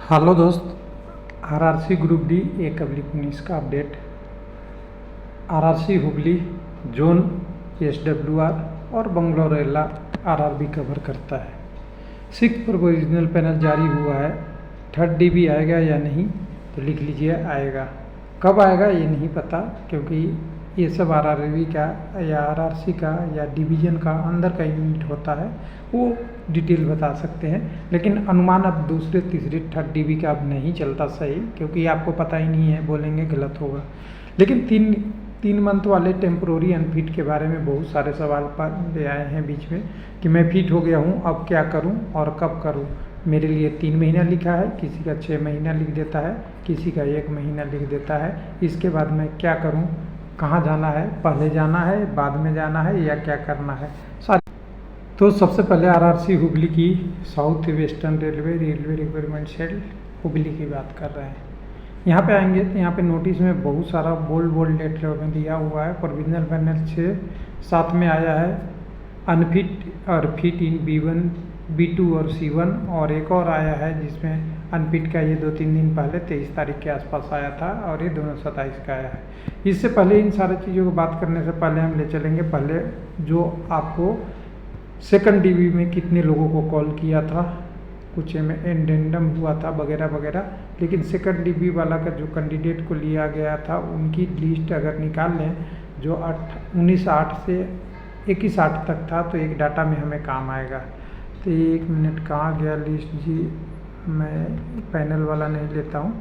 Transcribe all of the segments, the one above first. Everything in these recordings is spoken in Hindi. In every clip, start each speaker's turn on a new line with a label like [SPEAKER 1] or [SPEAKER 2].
[SPEAKER 1] हेलो दोस्त, आरआरसी ग्रुप डी 1/19 का update. RRC Hubli zone SWR और बंगलोरेला आरआरबी कवर करता है। 6th प्रोविजनल पैनल जारी हुआ है। 3rd डीबी आएगा या नहीं तो लिख लीजिए आएगा। कब आएगा ये नहीं पता, क्योंकि ये सब आरआरबी का या आरआरसी का या डिवीज़न का अंदर का यूनिट होता है, वो डिटेल बता सकते हैं। लेकिन अनुमान अब दूसरे तीसरे 3rd डीबी का अब नहीं चलता सही, क्योंकि आपको पता ही नहीं है, बोलेंगे गलत होगा। लेकिन तीन मंथ वाले टेम्प्रोरी अनफिट के बारे में बहुत सारे सवाल आए हैं बीच में कि मैं फिट हो गया हूँ, अब क्या करूँ और कब करूँ। मेरे लिए 3 महीना लिखा है, किसी का 6 महीना लिख देता है, किसी का 1 महीना लिख देता है। इसके बाद मैं क्या करूँ, कहाँ जाना है, पहले जाना है, बाद में जाना है, या क्या करना है सारी। तो सबसे पहले आरआरसी हुबली की South Western Railway requirement cell Hubli की बात कर रहे हैं। यहाँ पे आएंगे तो यहाँ पे नोटिस में बहुत सारा बोल्ड लेटर में दिया हुआ है। प्रोविजनल पैनल से साथ में आया है अनफिट और फिट इन B1, B2 और C1, और एक और आया है जिसमें अनफिट का ये 2-3 दिन पहले 23 तारीख के आसपास आया था, और ये दोनों 27 का आया है। इससे पहले इन सारी चीज़ों को बात करने से पहले हम ले चलेंगे पहले जो आपको 2nd डीबी में कितने लोगों को कॉल किया था, कुछ में एंडेंडम हुआ था वगैरह वगैरह। लेकिन 2nd डीबी वाला का जो कैंडिडेट को लिया गया था उनकी लिस्ट अगर निकाल लें जो 19/8 से 21/8 तक था, तो एक डाटा में हमें काम आएगा। तो 1 मिनट कहाँ गया लिस्ट जी, मैं पैनल वाला नहीं लेता हूँ,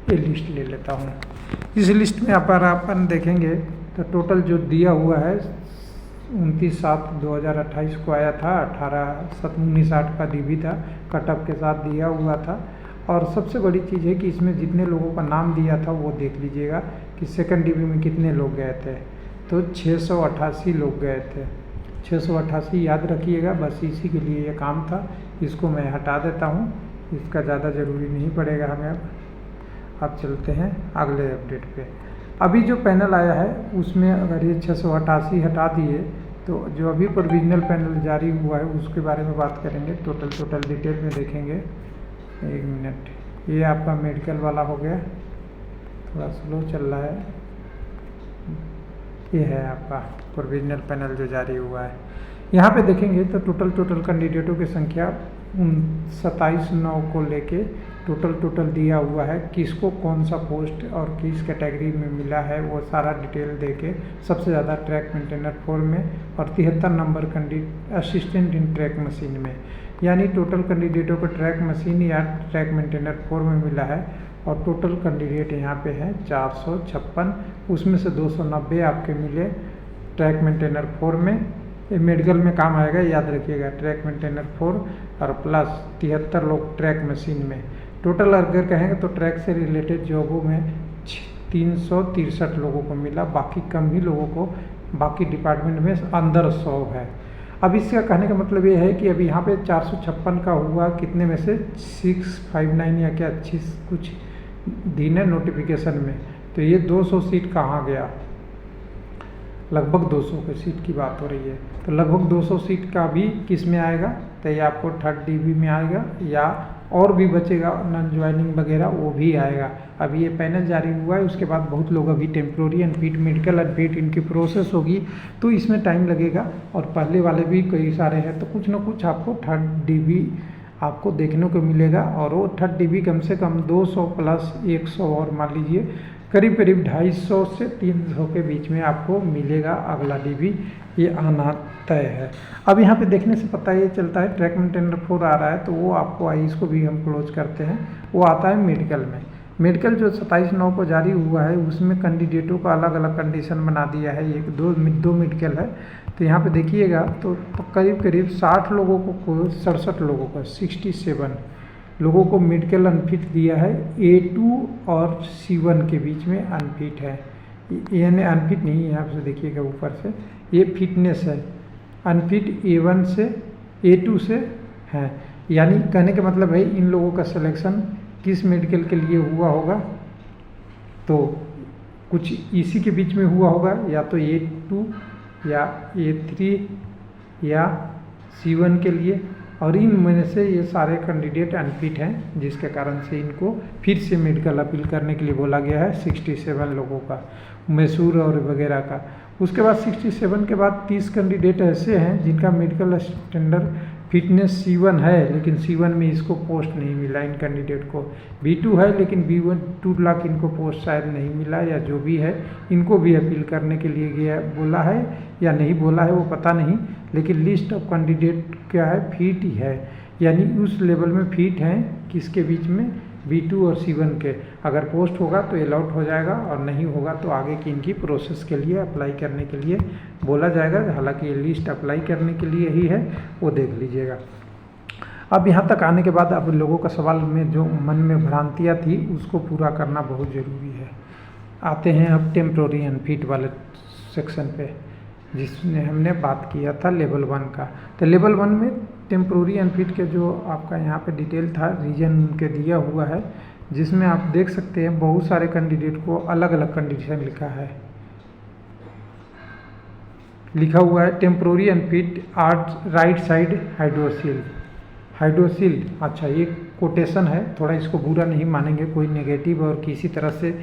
[SPEAKER 1] ये लिस्ट ले लेता हूँ। इस लिस्ट में अपन देखेंगे तो टोटल जो दिया हुआ है 29/7/2028 को आया था। 18/7/19/8 का डीबी था, कटअप के साथ दिया हुआ था। और सबसे बड़ी चीज़ है कि इसमें जितने लोगों का नाम दिया था वो देख लीजिएगा कि 2nd डीबी में कितने लोग गए थे। तो 688 लोग गए थे। 688 याद रखिएगा, बस इसी के लिए ये काम था। इसको मैं हटा देता हूँ, इसका ज़्यादा ज़रूरी नहीं पड़ेगा हमें। अब चलते हैं अगले अपडेट पे। अभी जो पैनल आया है उसमें अगर ये 688 हटा दिए तो जो अभी प्रोविजनल पैनल जारी हुआ है उसके बारे में बात करेंगे। टोटल डिटेल में देखेंगे। 1 मिनट, ये आपका मेडिकल वाला हो गया, थोड़ा स्लो चल रहा है। ये है आपका प्रोविजनल पैनल जो जारी हुआ है। यहाँ पे देखेंगे तो टोटल कैंडिडेटों की संख्या 27/9 को लेके टोटल दिया हुआ है। किसको कौन सा पोस्ट और किस कैटेगरी में मिला है वो सारा डिटेल देके सबसे ज़्यादा ट्रैक मेंटेनर 4 में और 73 number assistant in track machine में, यानी टोटल कैंडिडेटों को ट्रैक मशीन या ट्रैक मेंटेनर 4 में मिला है। और टोटल कैंडिडेट यहाँ पे है 456, उसमें से 290 आपके मिले ट्रैक मेंटेनर 4 में। ये मेडिकल में काम आएगा, याद रखिएगा, ट्रैक मेंटेनर 4 और प्लस 73 लोग ट्रैक मशीन में। टोटल अगर कहेंगे तो ट्रैक से रिलेटेड जॉबों में 363 लोगों को मिला, बाकी कम ही लोगों को बाकी डिपार्टमेंट में अंदर 100 है। अब इसका कहने का मतलब ये है कि अभी यहाँ पे 456 का हुआ, कितने में से 659 या क्या कुछ दिन है नोटिफिकेशन में। तो ये 200 सीट कहाँ गया, लगभग 200 की सीट की बात हो रही है। तो लगभग 200 सीट का भी किस में आएगा, तो ये आपको 3rd डीबी में आएगा, या और भी बचेगा नॉन ज्वाइनिंग वगैरह वो भी आएगा। अभी ये पैनल जारी हुआ है, उसके बाद बहुत लोग अभी टेम्प्रोरी अनफिट, मेडिकल अनफिट, इनकी प्रोसेस होगी, तो इसमें टाइम लगेगा। और पहले वाले भी कई सारे हैं, तो कुछ ना कुछ आपको 3rd डीबी आपको देखने को मिलेगा। और वो 3rd डीबी कम से कम 200 प्लस 100 और मान लीजिए करीब 250 से 300 के बीच में आपको मिलेगा अगला डीबी, ये आना तय है। अब यहाँ पे देखने से पता ये चलता है ट्रैक मेंटेनर 4 आ रहा है, तो वो आपको आई, इसको भी हम क्लोज करते हैं। वो आता है मेडिकल में। मेडिकल जो 27/9 को जारी हुआ है उसमें कैंडिडेटों का अलग अलग कंडीशन बना दिया है। एक दो मेडिकल है, तो यहाँ पे देखिएगा तो करीब 60 लोगों को 67 लोगों को 67 लोगों को मेडिकल अनफिट दिया है। A2 और C1 के बीच में अनफिट है, यानी अनफिट नहीं है, यहाँ से देखिएगा ऊपर से ये फिटनेस है। अनफिट A1 से A2 से है, यानी कहने का मतलब है इन लोगों का सिलेक्शन किस मेडिकल के लिए हुआ होगा, तो कुछ इसी के बीच में हुआ होगा, या तो A2 या A3 या C1 के लिए, और इनमें से ये सारे कैंडिडेट अनफिट हैं, जिसके कारण से इनको फिर से मेडिकल अपील करने के लिए बोला गया है 67 लोगों का, मैसूर और वगैरह का। उसके बाद 67 के बाद 30 कैंडिडेट ऐसे हैं जिनका मेडिकल स्टैंडर्ड फिटनेस C1 है, लेकिन C1 में इसको पोस्ट नहीं मिला इन कैंडिडेट को। B2 है लेकिन B1 2 लाख इनको पोस्ट शायद नहीं मिला, या जो भी है इनको भी अपील करने के लिए गया बोला है या नहीं बोला है वो पता नहीं, लेकिन लिस्ट ऑफ कैंडिडेट क्या है, फिट ही है, यानी उस लेवल में फिट हैं किसके बीच में, B2 और C1 के। अगर पोस्ट होगा तो अलॉट हो जाएगा और नहीं होगा तो आगे की इनकी प्रोसेस के लिए अप्लाई करने के लिए बोला जाएगा। हालांकि ये लिस्ट अप्लाई करने के लिए ही है, वो देख लीजिएगा। अब यहाँ तक आने के बाद अब लोगों का सवाल में जो मन में भ्रांतियाँ थी उसको पूरा करना बहुत ज़रूरी है। आते हैं अब टेम्प्रोरी अनफिट वाले सेक्शन पे, जिसमें हमने बात किया था लेवल 1 का। तो लेवल 1 में टेम्प्रोरी अनफिट के जो आपका यहाँ पे डिटेल था, रीजन उनके दिया हुआ है, जिसमें आप देख सकते हैं बहुत सारे कैंडिडेट को अलग अलग कंडीशन लिखा है। लिखा हुआ है temporary unfit art right side hydrocele. अच्छा, ये कोटेशन है, थोड़ा इसको बुरा नहीं मानेंगे, कोई नेगेटिव और किसी तरह से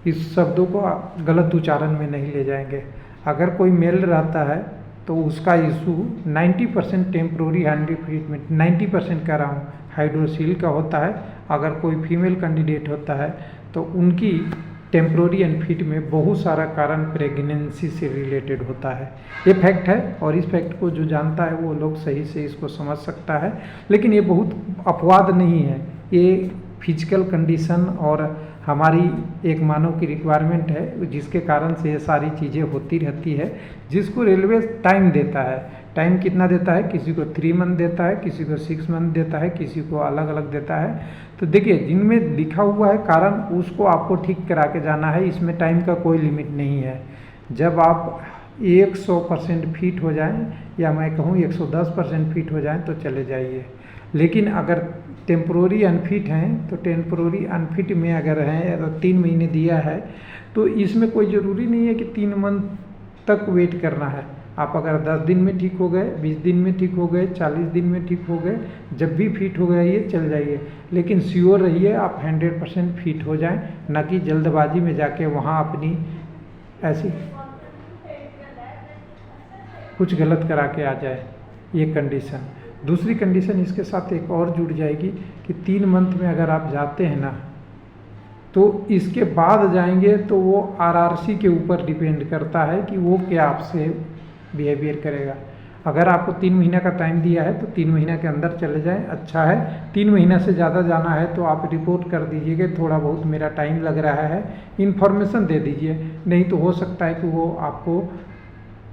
[SPEAKER 1] इस शब्दों को गलत उच्चारण में नहीं ले जाएंगे। अगर कोई मेल रहता है तो उसका इशू 90% टेम्प्रोरी हैंड ट्रीटमेंट, 90% कह रहा हूँ, हाइड्रोसिल का होता है। अगर कोई फीमेल कैंडिडेट होता है तो उनकी टेम्प्रोरी अनफिट में बहुत सारा कारण प्रेगनेंसी से रिलेटेड होता है। ये फैक्ट है, और इस फैक्ट को जो जानता है वो लोग सही से इसको समझ सकता है, लेकिन ये बहुत अपवाद नहीं है। ये फिजिकल कंडीशन और हमारी एक मानव की रिक्वायरमेंट है, जिसके कारण से ये सारी चीज़ें होती रहती है, जिसको रेलवे टाइम देता है। टाइम कितना देता है, किसी को 3 मंथ देता है, किसी को 6 मंथ देता है, किसी को अलग अलग देता है। तो देखिए, जिनमें लिखा हुआ है कारण उसको आपको ठीक करा के जाना है, इसमें टाइम का कोई लिमिट नहीं है। जब आप 100% फिट हो जाएं, या मैं कहूँ 110% फिट हो जाएं तो चले जाइए। लेकिन अगर टेम्प्रोरी अनफिट हैं तो टेम्प्रोरी अनफिट में अगर हैं तो 3 महीने दिया है, तो इसमें कोई ज़रूरी नहीं है कि 3 मंथ तक वेट करना है। आप अगर 10 दिन में ठीक हो गए, 20 दिन में ठीक हो गए, 40 दिन में ठीक हो गए, जब भी फिट हो गए ये चल जाइए, लेकिन श्योर रहिए आप 100% फिट हो जाएं, ना कि जल्दबाजी में जाके वहाँ अपनी ऐसी कुछ गलत करा के आ जाए। ये कंडीशन। दूसरी कंडीशन इसके साथ एक और जुड़ जाएगी कि 3 मंथ में अगर आप जाते हैं ना, तो इसके बाद जाएंगे तो वो RRC के ऊपर डिपेंड करता है कि वो क्या आपसे बिहेवियर करेगा। अगर आपको 3 महीने का टाइम दिया है तो 3 महीने के अंदर चले जाएं, अच्छा है। 3 महीने से ज़्यादा जाना है तो आप रिपोर्ट कर दीजिए कि थोड़ा बहुत मेरा टाइम लग रहा है, इन्फॉर्मेशन दे दीजिए। नहीं तो हो सकता है कि वो आपको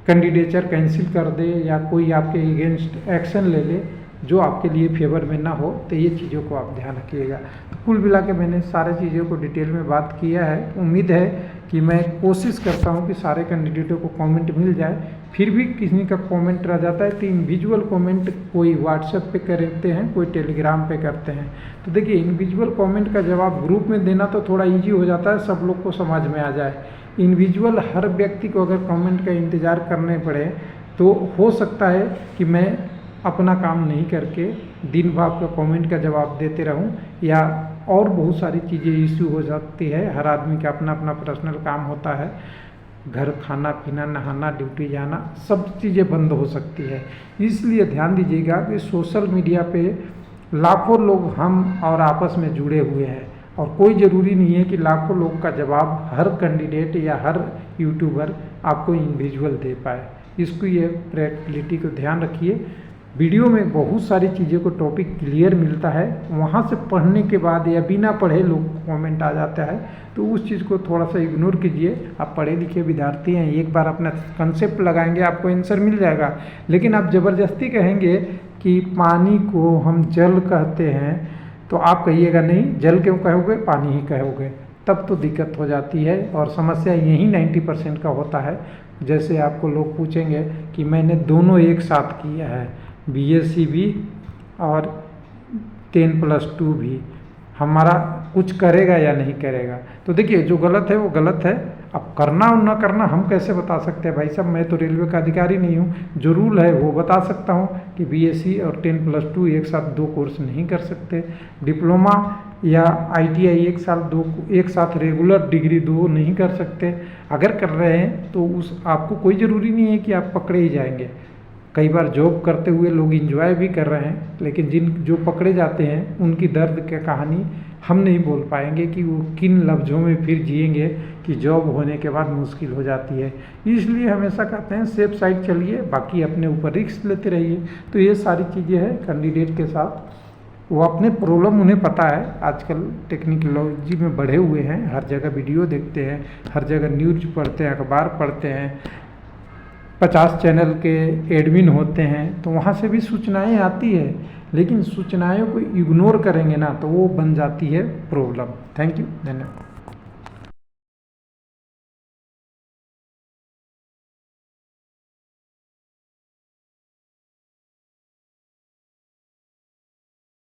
[SPEAKER 1] कैंडिडेचर कैंसिल कर दे या कोई आपके अगेंस्ट एक्शन ले ले जो आपके लिए फेवर में ना हो। तो ये चीज़ों को आप ध्यान रखिएगा। तो कुल मिला के मैंने सारे चीज़ों को डिटेल में बात किया है। उम्मीद है कि मैं कोशिश करता हूँ कि सारे कैंडिडेटों को कमेंट मिल जाए। फिर भी किसी का कमेंट रह जाता है तो इंडिविजुअल कमेंट कोई व्हाट्सएप पे करते हैं, कोई टेलीग्राम पे करते हैं। तो देखिए, इंडिविजुअल कमेंट का जवाब ग्रुप में देना तो थोड़ा ईजी हो जाता है, सब लोग को समझ में आ जाए। इंडिविजुअल हर व्यक्ति को अगर कमेंट का इंतज़ार करने पड़े तो हो सकता है कि मैं अपना काम नहीं करके दिन भर आपका कमेंट का जवाब देते रहूं, या और बहुत सारी चीज़ें इश्यू हो जाती है। हर आदमी का अपना अपना पर्सनल काम होता है, घर खाना पीना नहाना ड्यूटी जाना, सब चीज़ें बंद हो सकती है। इसलिए ध्यान दीजिएगा कि सोशल मीडिया पे लाखों लोग हम और आपस में जुड़े हुए हैं, और कोई ज़रूरी नहीं है कि लाखों लोग का जवाब हर कैंडिडेट या हर यूट्यूबर आपको इंडिविजुअल दे पाए। इसको ये प्रैक्टिकलिटी को ध्यान रखिए। वीडियो में बहुत सारी चीज़ों को टॉपिक क्लियर मिलता है, वहाँ से पढ़ने के बाद या बिना पढ़े लोग कमेंट आ जाता है, तो उस चीज़ को थोड़ा सा इग्नोर कीजिए। आप पढ़े लिखे विद्यार्थी हैं, एक बार अपना कंसेप्ट लगाएंगे आपको आंसर मिल जाएगा। लेकिन आप ज़बरदस्ती कहेंगे कि पानी को हम जल कहते हैं, तो आप कहिएगा नहीं, जल क्यों कहोगे, पानी ही कहोगे, तब तो दिक्कत हो जाती है। और समस्या यही 90% का होता है। जैसे आपको लोग पूछेंगे कि मैंने दोनों एक साथ किया है, BSc भी और 10+2 भी, हमारा कुछ करेगा या नहीं करेगा। तो देखिए, जो गलत है वो गलत है, अब करना और ना करना हम कैसे बता सकते हैं भाई साहब, मैं तो रेलवे का अधिकारी नहीं हूँ। जो रूल है वो बता सकता हूँ कि बीएससी और 10+2 एक साथ 2 कोर्स नहीं कर सकते। डिप्लोमा या आईटीआई एक साथ रेगुलर डिग्री 2 नहीं कर सकते। अगर कर रहे हैं तो आपको कोई ज़रूरी नहीं है कि आप पकड़े ही जाएंगे। कई बार जॉब करते हुए लोग इंजॉय भी कर रहे हैं, लेकिन जो पकड़े जाते हैं उनकी दर्द की कहानी हम नहीं बोल पाएंगे कि वो किन लफ्ज़ों में फिर जिएंगे कि जॉब होने के बाद मुश्किल हो जाती है। इसलिए हमेशा कहते हैं सेफ साइड चलिए, बाकी अपने ऊपर रिस्क लेते रहिए। तो ये सारी चीज़ें हैं कैंडिडेट के साथ, वो अपने प्रॉब्लम उन्हें पता है। आजकल टेक्निकोलॉजी में बढ़े हुए हैं, हर जगह वीडियो देखते हैं, हर जगह न्यूज पढ़ते हैं, अखबार पढ़ते हैं, 50 चैनल के एडमिन होते हैं, तो वहाँ से भी सूचनाएं आती है। लेकिन सूचनाओं को इग्नोर करेंगे ना तो वो बन जाती है प्रॉब्लम। थैंक यू, धन्यवाद।